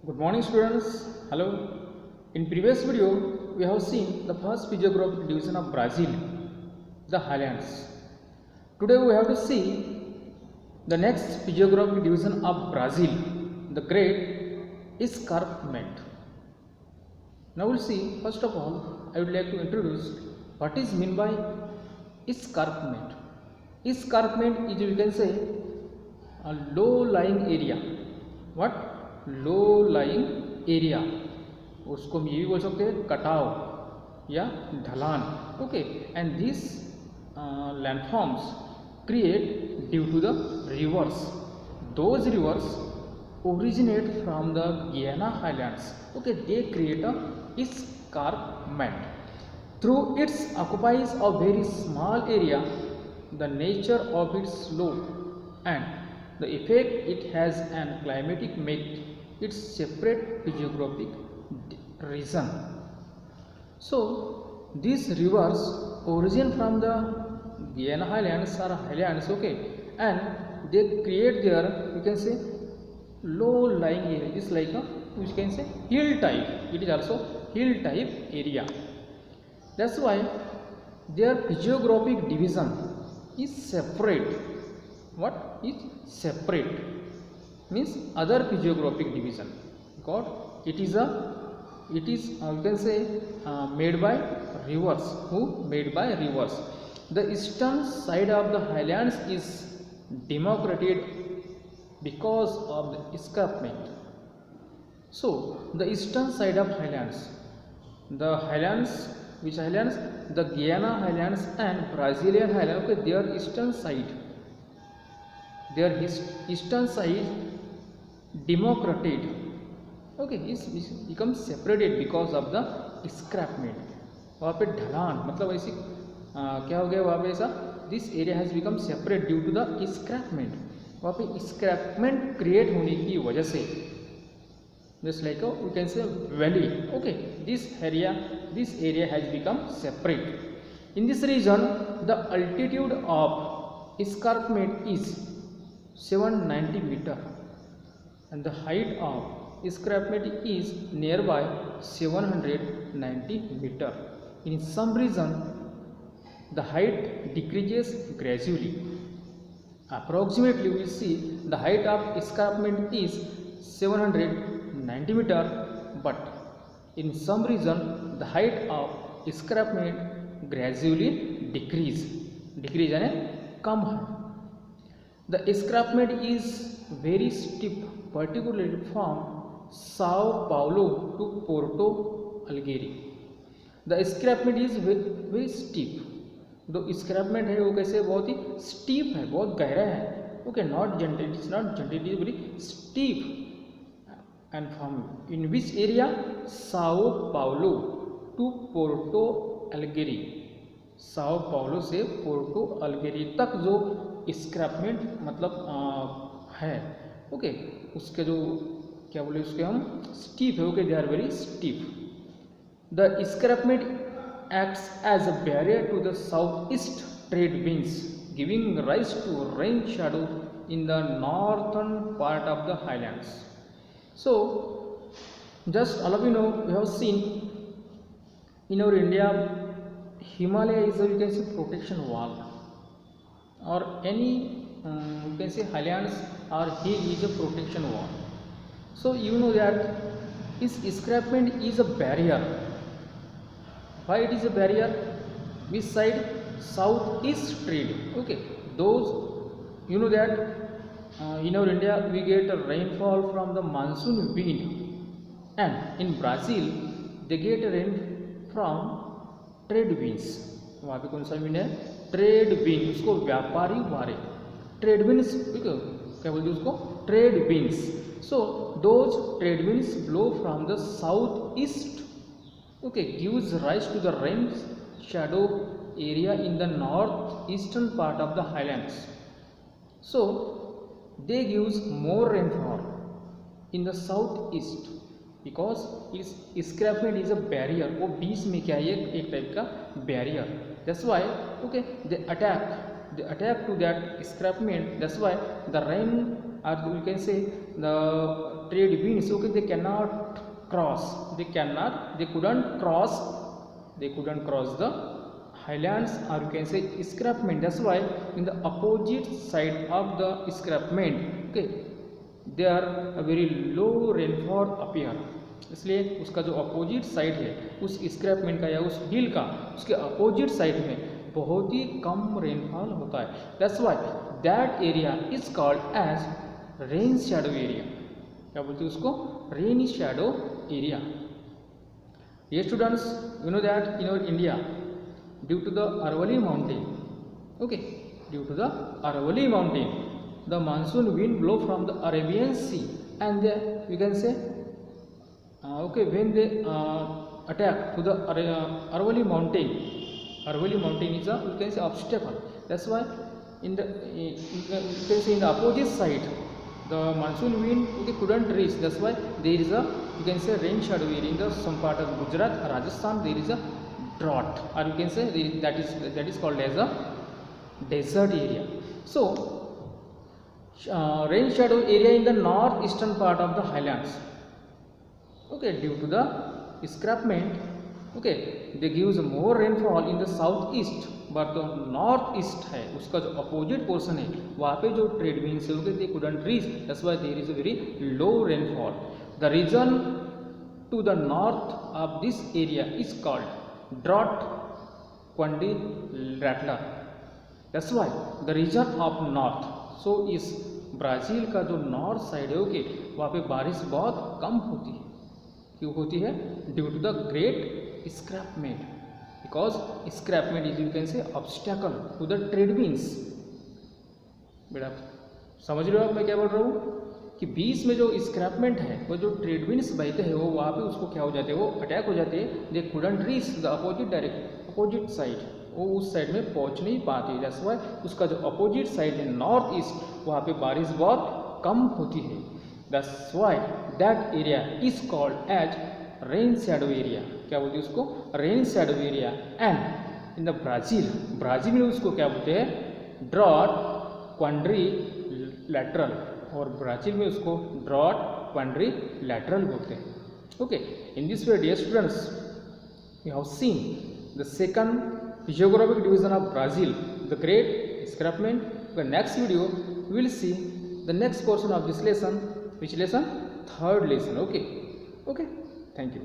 Good morning students. Hello. In previous video we have seen the first physiographic division of Brazil, the highlands. Today we have to see the next physiographic division of Brazil, the Great Escarpment. Now we'll see, first of all I would like to introduce what is meant by escarpment. Escarpment is, you can say, a low lying area. What? Low lying area, उसको हम ये भी बोल सकते हैं कटाव या ढलान. Okay, and this landforms create due to the rivers. Those rivers originate from the Guiana Highlands. Okay, they create a escarpment. Through its occupies a very small area, the nature of its slope and the effect it has and climatic make its separate physiographic region. So these rivers origin from the Guiana Highlands or highlands, okay, and they create their, you can say, low lying area. It's like a, you can say, hill type. It is also hill type area. That's why their physiographic division is separate. What is separate? Means other physiographic division, because it is you can say made by rivers. Who made by rivers? The eastern side of the highlands is demarcated because of the escarpment. So the eastern side of highlands, the highlands, which highlands? The Guiana highlands and Brazilian highlands. Okay, their eastern side, their eastern side demarcated, okay, is becomes separated because of the escarpment. वहाँ पे ढलान, मतलब ऐसी क्या हो गया वहाँ पे ऐसा, this area has become separate due to the escarpment. वहाँ पे escarpment क्रिएट होने की वजह से, just like we can say valley, okay, this area has become separate. In this region the altitude of escarpment is 790 meter and the height of escarpment is nearby 790 meter. In some region the height decreases gradually. Approximately we see the height of escarpment is 790 meter, but in some region the height of escarpment gradually decrease यानी कम है. The escarpment is very steep, particularly from Sao Paulo to Porto Alegre. The escarpment is very steep. जो escarpment है वो कैसे, बहुत ही steep है, बहुत गहरा है. Okay, not gentle, it is not gentle, it is very steep. And from in which area? Sao Paulo to Porto Alegre. Sao Paulo से पोर्टो अल्गेरी तक जो escarpment मतलब है, ओके, उसके जो क्या बोले उसके हम स्टीप है, okay, they are very steep. द escarpment acts as a barrier to the southeast trade winds, giving rise to rain shadow in the northern part of the highlands. So just all of you know, we have seen in our India Himalaya is a, you can say, protection wall, or any you can say highlands or hill is a protection wall. So you know that this escarpment is a barrier. Why it is a barrier? Which side? Southeast trade. Okay, those, you know that in our India we get a rainfall from the monsoon wind, and in Brazil they get a rain from trade winds. वहाँ पे कौन सा wind है? Trade wind, उसको व्यापारी वारे, trade winds, क्या बोलते हैं उसको? Trade winds. So those trade winds blow from the south east, okay, gives rise to the rain shadow area in the north eastern part of the highlands. So they gives more rainfall in the south east because its escarpment is a barrier. वो बीच में क्या है, एक type का barrier. That's why, okay, they attack to that escarpment. That's why the rain, or you can say the trade winds, okay, they cannot cross, they couldn't cross the highlands, or you can say escarpment. That's why in the opposite side of the escarpment, okay, there are a very low rainfall appear. इसलिए उसका जो opposite side है उस स्क्रैपमेंट का या उस हिल का, उसके अपोजिट साइड में बहुत ही कम रेनफॉल होता है. That's why that area is called as rain shadow area. क्या बोलते हैं उसको? Rain shadow area. ये students, you know that in our India, due to the Aravalli mountain, okay, due to the Aravalli mountain, the monsoon wind blow from the Arabian Sea, and they, you can say, okay, when they attack to the Aravalli mountain is a, you can say, obstacle. That's why in the you can say in the opposite side the monsoon wind, okay, couldn't reach. That's why there is a, you can say, rain shadow area. In the some part of Gujarat, Rajasthan, there is a drought, or you can say that is called as a desert area. So rain shadow area in the northeastern part of the highlands, okay, due to the escarpment, okay, they gives more rainfall in the southeast, but the northeast है उसका जो opposite portion है वहाँ पे जो trade winds है, okay, they couldn't reach. That's why there is a very low rainfall. The region to the north of this area is called drought quadrilateral. That's why the region of north, so इस Brazil का जो north side है, okay, वहाँ पे बारिश बहुत कम होती है. क्यों होती है? Due to the great escarpment, because escarpment is, you can say, obstacle to the trade winds. बेटा समझ रहे हो आप मैं क्या बोल रहा हूँ? कि बीच में जो स्क्रैपमेंट है, वो जो ट्रेड विंड्स बहते हैं, वो वहाँ पे उसको क्या हो जाते हैं, वो अटैक हो जाते हैं. They couldn't reach the opposite side, वो उस साइड में पहुंच नहीं पाती. दैट्स व्हाई उसका जो अपोजिट साइड है नॉर्थ ईस्ट, वहाँ पे बारिश बहुत कम होती है. That's why that area is called as rain shadow area. क्या बोलते हैं उसको? Rain shadow area. And in the Brazil में उसको क्या बोलते हैं? Drought quadrilateral. और ब्राज़ील में उसको ड्रॉट क्वाड्रिलैटरल बोलते हैं. Okay, in this way dear students, we have seen the second geographic division of Brazil, the Great Escarpment. The next video we will see the next portion of this lesson. Which lesson? Third lesson. Okay, thank you.